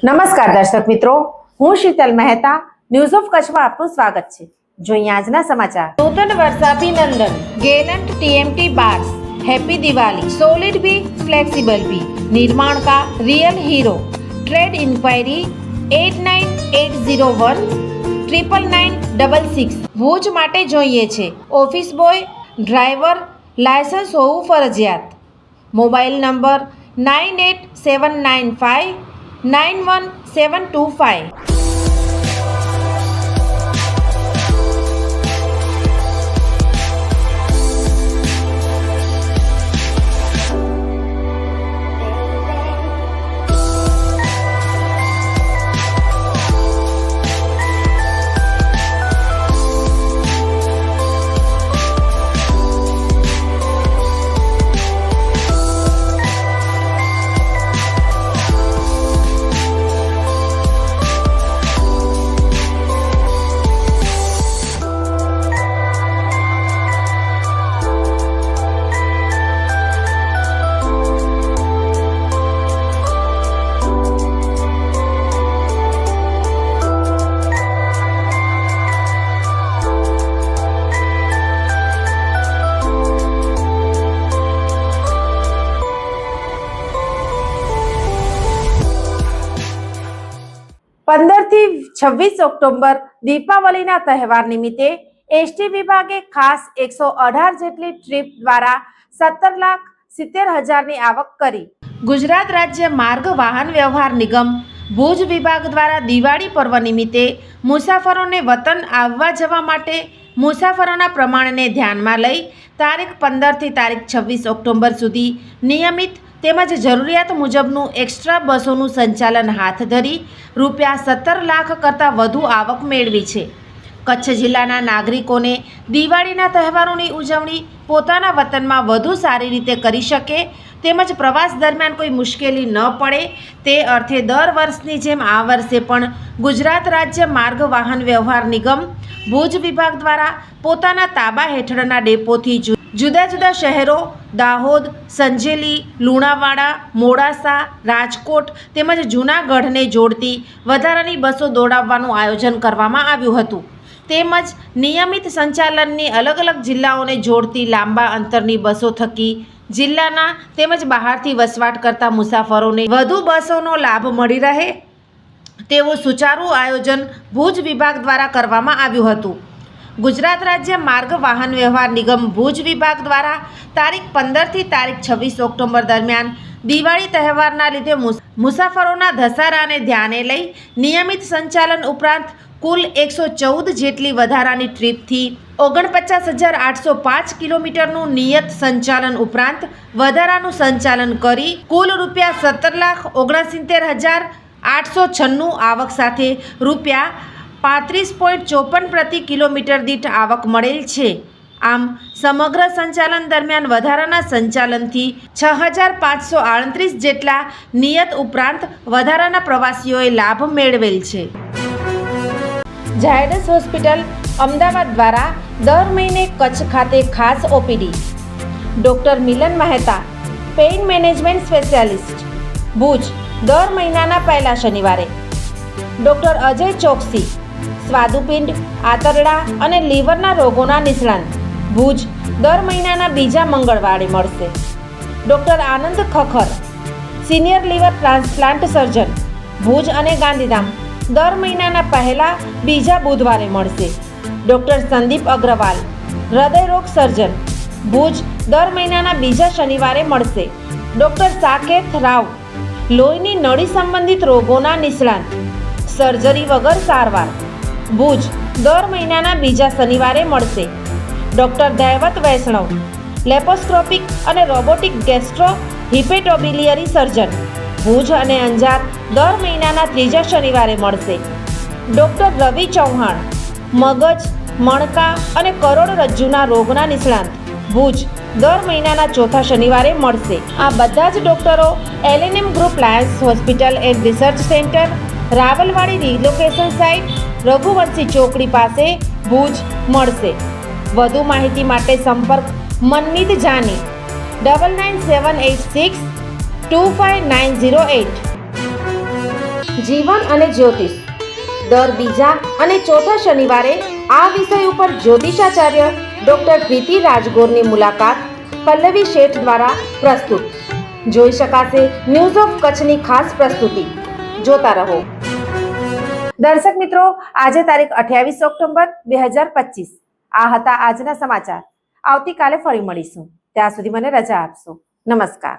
નમસ્કાર દર્શક મિત્રો, હું શીતલ મહેતા ન્યૂઝ ઓફ કચ્છમાં આપનું સ્વાગત છે। જોઈએ આજના સમાચાર। નૂતન વર્ષાભિનંદન Gallant TMT bars, happy Diwali. Solid भी फ्लेक्सिबल भी, निर्माण का real hero. Trade inquiry 89801 99966। Bhuj માટે જોઈએ છે ઓફિસ બોય, ડ્રાઈવર, લાયસન્સ હોવું ફરજિયાત। Mobile number 98795 91725। થી 26 ઓક્ટોબર દીપાવલીના તહેવાર નિમિત્તે એસટી વિભાગે ખાસ 118 જેટલી ટ્રીપ દ્વારા 17,70,000ની આવક કરી। ગુજરાત રાજ્ય માર્ગ વાહન વ્યવહાર નિગમ ભુજ વિભાગ દ્વારા દિવાળી પર્વ નિમિત્તે મુસાફરોને વતન આવવા જવા માટે મુસાફરોના પ્રમાણને ધ્યાનમાં લઈ તારીખ 15 થી તારીખ 26 ઓક્ટોબર સુધી નિયમિત તેમજ જરૂરિયાત મુજબનું એક્સ્ટ્રા બસોનું સંચાલન હાથ ધરી રૂપિયા 17 લાખ કરતાં વધુ આવક મેળવી છે। કચ્છ જિલ્લાના નાગરિકોને દિવાળીના તહેવારોની ઉજવણી પોતાના વતનમાં વધુ સારી રીતે કરી શકે તેમજ પ્રવાસ દરમિયાન કોઈ મુશ્કેલી ન પડે તે અર્થે દર વર્ષની જેમ આ વર્ષે પણ ગુજરાત રાજ્ય માર્ગ વાહન વ્યવહાર નિગમ ભુજ વિભાગ દ્વારા પોતાના તાબા હેઠળના ડેપોથી જુદા જુદા શહેરો દાહોદ, સંજેલી, લુણાવાડા, મોડાસા, રાજકોટ તેમજ જૂનાગઢને જોડતી વધારાની બસો દોડાવવાનું આયોજન કરવામાં આવ્યું હતું। તેમજ નિયમિત સંચાલનની અલગ અલગ જિલ્લાઓને જોડતી લાંબા અંતરની બસો થકી જિલ્લાના તેમજ બહારથી વસવાટ કરતા મુસાફરોને વધુ બસોનો લાભ મળી રહે તેવું સુચારું આયોજન ભુજ વિભાગ દ્વારા કરવામાં આવ્યું હતું। ગુજરાત રાજ્ય માર્ગ વાહન વ્યવહાર નિગમ ભુજ વિભાગ દ્વારા તારીખ 15 થી તારીખ 26 ઓક્ટોબર દરમિયાન દિવાળી તહેવારના લીધે મુસાફરોના ધસારાને ધ્યાને લઈ નિયમિત સંચાલન ઉપરાંત કુલ 114 જેટલી વધારાની ટ્રીપથી 49,805 કિલોમીટરનું નિયત સંચાલન ઉપરાંત વધારાનું સંચાલન કરી કુલ રૂપિયા 17,69,896 આવક સાથે રૂપિયા 35.54 પ્રતિ કિલોમીટર દીઠ આવક મળેલ છે। આમ સમગ્ર સંચાલન દરમિયાન વધારાના સંચાલનથી 6,538 જેટલા નિયત ઉપરાંત વધારાના પ્રવાસીઓએ લાભ મેળવેલ છે। ઝાયડસ હોસ્પિટલ અમદાવાદ દ્વારા દર મહિને કચ્છ ખાતે ખાસ OPD. Doctor Milan Mehta, pain management specialist, Bhuj દર મહિનાના પહેલા શનિવારે। ડૉક્ટર અજય ચોકસી, સ્વાદુપિંડ, આંતરડા અને લીવરના રોગોના નિષ્ણાંત, ભુજ દર મહિનાના બીજા મંગળવારે મળશે। Doctor Anand Khakhar, senior liver transplant surgeon, Bhuj અને ગાંધીધામ દર મહિનાના પહેલા બીજા બુધવારે મળશે। ડૉક્ટર સંદીપ અગ્રવાલ, હૃદયરોગ સર્જન, ભુજ દર મહિનાના બીજા શનિવારે મળશે। ડૉક્ટર સાકેત રાવ, લોહીની નળી સંબંધિત રોગોના નિષ્ણાંત, સર્જરી વગર સારવાર, ભુજ દર મહિનાના બીજા શનિવારે મળશે। ડૉક્ટર દૈવત વૈષ્ણવ, લેપોસ્કોપિક અને રોબોટિક ગેસ્ટ્રો હિપેટોબિલિયરી સર્જન, ભુજ અને અંજાર દર મહિનાના ત્રીજા શનિવારે મળશે। ડૉક્ટર રવિ ચૌહાણ, મગજ, મણકા અને કરોડરજ્જુના રોગના નિષ્ણાંત, ભુજ દર મહિનાના ચોથા શનિવારે મળશે। આ બધા જ ડૉક્ટરો LNM group Lions hospital and research centre, Rawalwadi relocation site, Raghuvanshi ચોકડી પાસે, ભુજ મળશે। વધુ માહિતી માટે સંપર્ક મનમીત જાની 99786 25908। જીવન અને જ્યોતિષ. દર બીજા અને ચોથા શનિવારે આ વિષય ઉપર જ્યોતિષાચાર્ય ડોક્ટર પ્રીતિ રાજગોરની મુલાકાત પલ્લવી શેઠ દ્વારા પ્રસ્તુત. જોઈ શકાશે ન્યૂઝ ઓફ કચ્છની ખાસ પ્રસ્તુતિ. જોતા રહો. દર્શક મિત્રો, આજે તારીખ 28 ઓક્ટોબર 2025. આ હતા આજના સમાચાર. આવતીકાલે ફરી મળીશું. ત્યાં સુધી મને રજા આપશો. નમસ્કાર.